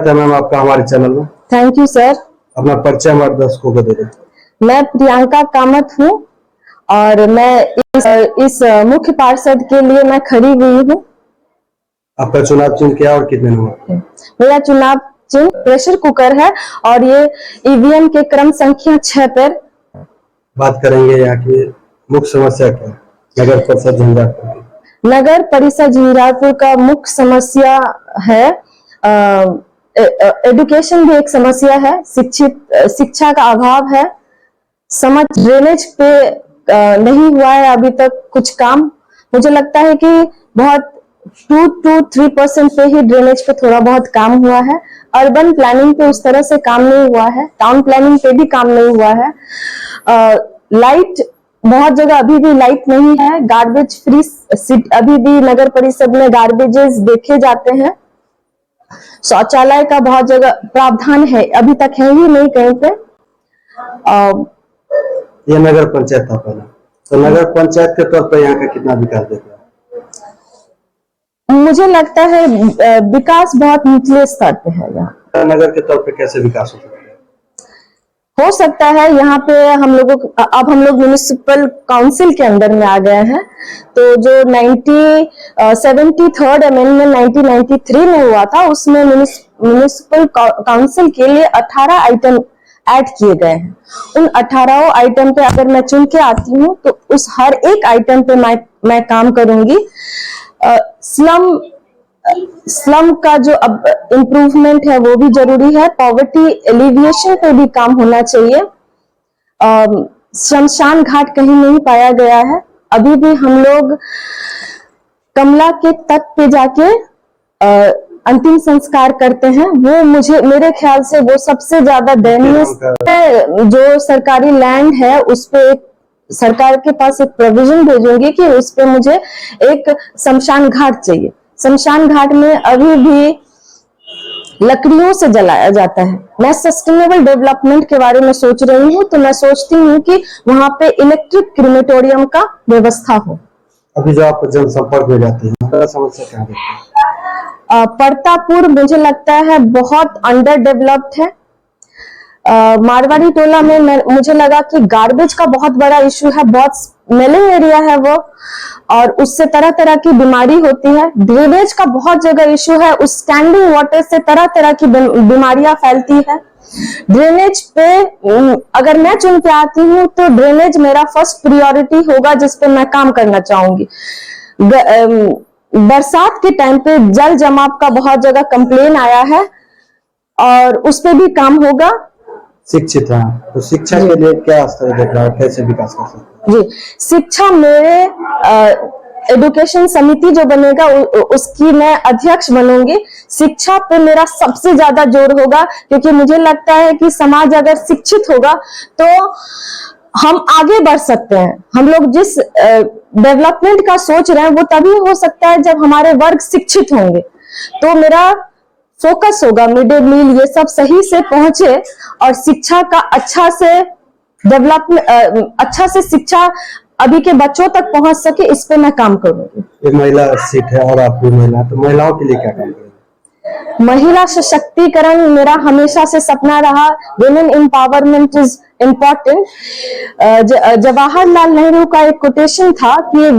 Ma'am आपका हमारे channel में। Thank you sir. अपना परिचय हमारे दर्शकों को दे दें। मैं प्रियंका कामत हूँ और मैं इस मुख्य पार्षद के लिए मैं खड़ी हुई हूँ। आपका चुनाव चिन्ह क्या और कितने नंबर? मेरा चुनाव चिन्ह प्रेशर कुकर है और ये ईवीएम के क्रम संख्या 6 पर। बात करेंगे यहाँ की मुख्य समस्या क्या है नगर परिषद झंझारपुर की? नगर परिषद झंझारपुर का मुख्य समस्या है एजुकेशन भी एक समस्या है, शिक्षा का अभाव है, समझ ड्रेनेज पे नहीं हुआ है अभी तक कुछ काम। मुझे लगता है कि बहुत 2 to 3% पे ही ड्रेनेज पे थोड़ा बहुत काम हुआ है। अर्बन प्लानिंग पे उस तरह से काम नहीं हुआ है, टाउन प्लानिंग पे भी काम नहीं हुआ है। लाइट बहुत जगह अभी भी लाइट नहीं है। गार्बेज फ्री अभी भी नगर परिषद में गार्बेजेस देखे जाते हैं। शौचालय का बहुत जगह प्रावधान है, अभी तक है ही नहीं कहीं पे। ये नगर पंचायत था पहले, तो नगर पंचायत के तौर पर यहाँ का कितना विकास देखा? मुझे लगता है विकास बहुत निचले स्तर पे है। यहाँ नगर के तौर पे कैसे विकास हो सकता है? हो सकता है यहाँ पे हम लोग म्युनिसिपल काउंसिल के अंदर में आ गए हैं। तो जो 73rd अमेंडमेंट 1993 में हुआ था उसमें म्युनिसिपल काउंसिल के लिए 18 आइटम ऐड किए गए हैं। उन 18 आइटम पे अगर मैं चुन के आती हूँ तो उस हर एक आइटम पे मैं काम करूंगी। स्लम का जो अब इम्प्रूवमेंट है वो भी जरूरी है। पॉवर्टी एलिविएशन पे भी काम होना चाहिए। शमशान घाट कहीं नहीं पाया गया है। अभी भी हम लोग कमला के तट पे जाके अंतिम संस्कार करते हैं। वो मेरे ख्याल से वो सबसे ज्यादा दयनीय है। जो सरकारी लैंड है उस पे सरकार के पास एक प्रोविजन भेजूंगी कि उस पे मुझे एक शमशान घाट चाहिए। शमशान घाट में अभी भी लकड़ियों से जलाया जाता है। मैं सस्टेनेबल डेवलपमेंट के बारे में सोच रही हूँ, तो मैं सोचती हूँ कि वहां पे इलेक्ट्रिक क्रिमेटोरियम का व्यवस्था हो। अभी जो आप जनसंपर्क में जाते हैं समस्या क्या है? परतापुर मुझे लगता है बहुत अंडर डेवलप्ड है। मारवाड़ी टोला में मुझे लगा कि गार्बेज का बहुत बड़ा इशू है, बहुत स्मेलिंग एरिया है वो, और उससे तरह तरह की बीमारी होती है। ड्रेनेज का बहुत जगह इशू है, उस स्टैंडिंग वाटर से तरह तरह की बीमारियां फैलती है। ड्रेनेज पे अगर मैं चुन के आती हूँ तो ड्रेनेज मेरा फर्स्ट प्रियोरिटी होगा जिसपे मैं काम करना चाहूंगी। बरसात के टाइम पे जल जमाव का बहुत जगह कंप्लेन आया है और उस पे भी काम होगा। शिक्षित है तो शिक्षा के लिए क्या स्तर देख रहा है, कैसे विकास कर सकते हैं? जी, शिक्षा मेरे एजुकेशन समिति जो बनेगा उसकी मैं अध्यक्ष बनूंगी। शिक्षा पे मेरा सबसे ज्यादा जोर होगा क्योंकि मुझे लगता है कि समाज अगर शिक्षित होगा तो हम आगे बढ़ सकते हैं। हम लोग जिस डेवलपमेंट का सोच रहे हैं वो तभी हो सकता है जब हमारे वर्ग शिक्षित होंगे। तो मेरा फोकस होगा मिड डे मील ये सब सही से पहुंचे और शिक्षा का अच्छा से शिक्षा अभी के बच्चों तक पहुंच सके, इस पे मैं काम करूंगी। एक महिला सीट है और आप भी महिला, तो महिलाओं के लिए क्या काम करेंगे? महिला सशक्तिकरण मेरा हमेशा से सपना रहा। Women empowerment is important. Jawaharlal Nehru का एक कोटेशन था कि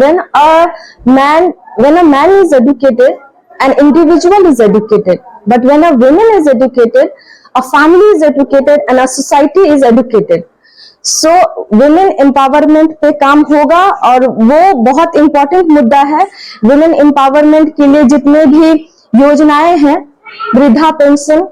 when a man is educated, an individual is educated, but when a woman is educated, a family is educated and a society is educated. So women empowerment पे काम होगा और वो बहुत important मुद्दा है। women empowerment के लिए जितने भी योजनाएं हैं, वृद्धा पेंशन,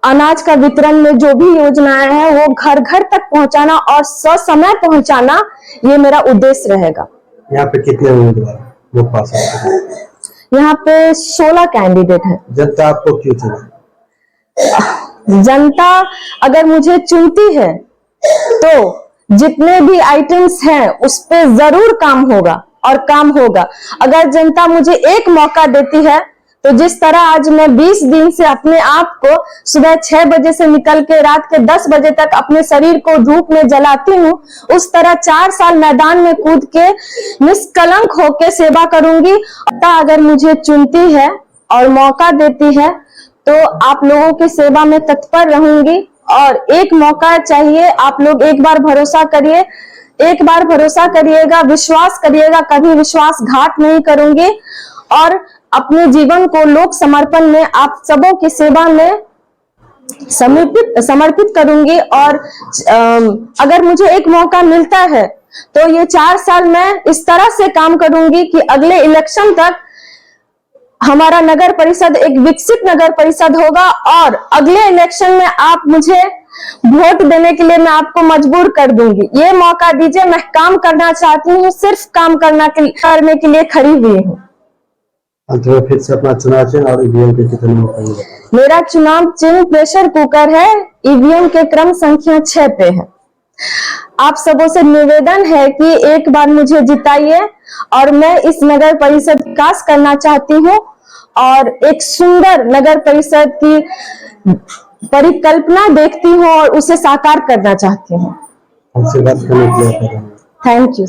अनाज का वितरण में जो भी योजनाएं हैं वो घर घर तक पहुंचाना और ससमय पहुंचाना, ये मेरा उद्देश्य रहेगा। यहाँ पे कितने उम्मीदवार लोग पास हैं? यहाँ पे 16 कैंडिडेट हैं। जनता आपको क्यों चुने? जनता अगर मुझे चुनती है तो जितने भी आइटम्स हैं उस पे जरूर काम होगा और काम होगा। अगर जनता मुझे एक मौका देती है तो जिस तरह आज मैं 20 दिन से अपने आप को सुबह 6 बजे से निकल के रात के 10 बजे तक अपने शरीर को धूप में जलाती हूँ, उस तरह 4 साल मैदान में कूद के निष्कलंक होके सेवा करूंगी। अगर मुझे चुनती है और मौका देती है तो आप लोगों की सेवा में तत्पर रहूंगी। और एक मौका चाहिए, आप लोग एक बार भरोसा करिए, एक बार भरोसा करिएगा, विश्वास करिएगा, कभी विश्वासघात नहीं करूंगी और अपने जीवन को लोक समर्पण में आप सबों की सेवा में समर्पित करूंगी। और अगर मुझे एक मौका मिलता है तो ये 4 साल मैं इस तरह से काम करूंगी कि अगले इलेक्शन तक हमारा नगर परिषद एक विकसित नगर परिषद होगा और अगले इलेक्शन में आप मुझे वोट देने के लिए मैं आपको मजबूर कर दूंगी। ये मौका दीजिए, मैं काम करना चाहती हूँ, सिर्फ काम करने के लिए खड़ी हुई हूँ। अंत में फिर से अपना चुनाव चिन्ह और ईवीएम के कितने मौका मिलेगा? मेरा चुनाव चिन्ह प्रेशर कुकर है, ईवीएम के क्रम संख्या 6 पे है। आप सबों से निवेदन है कि एक बार मुझे जिताइए और मैं इस नगर परिषद विकास करना चाहती हूँ और एक सुंदर नगर परिषद की परिकल्पना देखती हूँ और उसे साकार करना चाहती हूँ। हमसे बात करने के लिए थैंक यू।